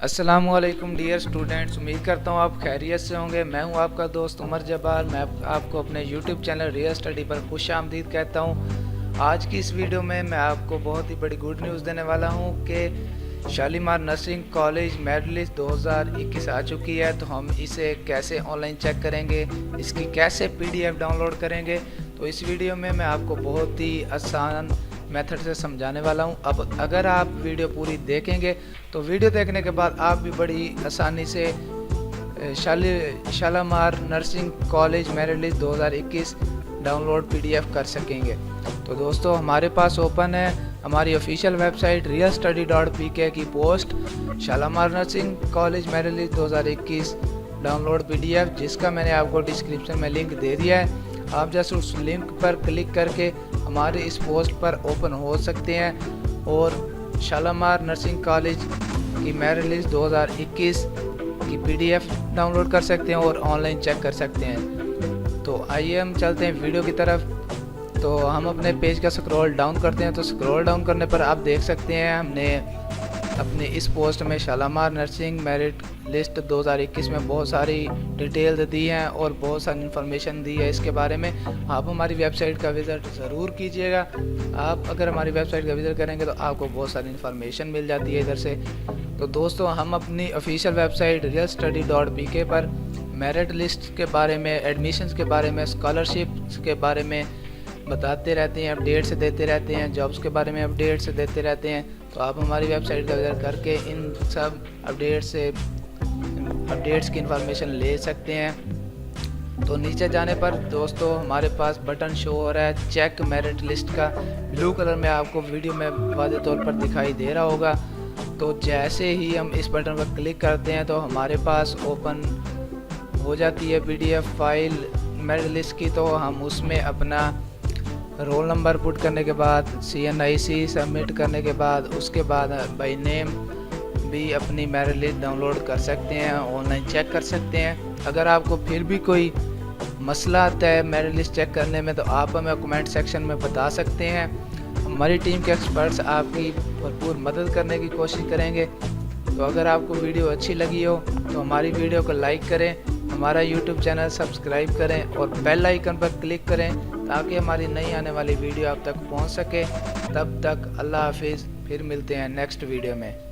अस्सलामुअलैकुम dear students, उम्मीद करता हूँ आप खैरियत से होंगे। मैं हूँ आपका दोस्त उमर जब्बार। मैं आपको अपने यूट्यूब चैनल रियल स्टडी पर खुश आमदीद कहता हूँ। आज की इस वीडियो में मैं आपको बहुत ही बड़ी गुड न्यूज़ देने वाला हूँ कि Shalimar nursing college merit list 2021 आ चुकी है। तो हम इसे कैसे ऑनलाइन चेक करेंगे, इसकी कैसे PDF डाउनलोड करेंगे, तो इस वीडियो में मैं आपको बहुत ही आसान मेथड से समझाने वाला हूं। अब अगर आप वीडियो पूरी देखेंगे तो वीडियो देखने के बाद आप भी बड़ी आसानी से Shalamar nursing college merit list 2021 download PDF कर सकेंगे। तो दोस्तों, हमारे पास ओपन है हमारी ऑफिशियल वेबसाइट realstudy.pk की post Shalamar nursing college merit list 2021 download PDF, जिसका मैंने आपको डिस्क्रिप्शन में लिंक दे दिया है। आप जस्ट उस लिंक पर क्लिक करके हमारे इस पोस्ट पर ओपन हो सकते हैं और शालामार नर्सिंग कॉलेज की मेरिट लिस्ट 2021 की PDF डाउनलोड कर सकते हैं और ऑनलाइन चेक कर सकते हैं। तो आइए हम चलते हैं वीडियो की तरफ। तो हम अपने पेज का स्क्रॉल डाउन करते हैं। तो स्क्रॉल डाउन करने पर आप देख सकते हैं हमने अपने इस पोस्ट में शालामार नर्सिंग मेरिट लिस्ट 2021 में बहुत सारी डिटेल्स दी हैं और बहुत सारी इन्फॉर्मेशन दी है इसके बारे में। आप हमारी वेबसाइट का विज़िट ज़रूर कीजिएगा। आप अगर हमारी वेबसाइट का विज़िट करेंगे तो आपको बहुत सारी इन्फॉर्मेशन मिल जाती है इधर से। तो दोस्तों, हम अपनी ऑफिशियल वेबसाइट realstudy.pk पर मेरिट लिस्ट के बारे में, एडमिशन्स के बारे में, स्कॉलरशिप्स के बारे में बताते रहते हैं, अपडेट्स देते रहते हैं, जॉब्स के बारे में अपडेट्स देते रहते हैं। तो आप हमारी वेबसाइट का विज़िट करके इन सब अपडेट्स की इंफॉर्मेशन ले सकते हैं। तो नीचे जाने पर दोस्तों हमारे पास बटन शो हो रहा है चेक मेरिट लिस्ट का, ब्लू कलर में आपको वीडियो में वाज़े तौर पर दिखाई दे रहा होगा। तो जैसे ही हम इस बटन पर क्लिक करते हैं तो हमारे पास ओपन हो जाती है PDF फाइल मेरिट लिस्ट की। तो हम उसमें अपना रोल नंबर पुट करने के बाद CNIC सबमिट करने के बाद उसके बाद बाय नेम भी अपनी मेरिट लिस्ट डाउनलोड कर सकते हैं, ऑनलाइन चेक कर सकते हैं। अगर आपको फिर भी कोई मसला आता है मेरिट लिस्ट चेक करने में तो आप हमें कमेंट सेक्शन में बता सकते हैं। हमारी टीम के एक्सपर्ट्स आपकी भरपूर मदद करने की कोशिश करेंगे। तो अगर आपको वीडियो अच्छी लगी हो तो हमारी वीडियो को लाइक करें, हमारा YouTube चैनल सब्सक्राइब करें और बेल आइकन पर क्लिक करें ताकि हमारी नई आने वाली वीडियो आप तक पहुंच सके। तब तक अल्लाह हाफिज़, फिर मिलते हैं नेक्स्ट वीडियो में।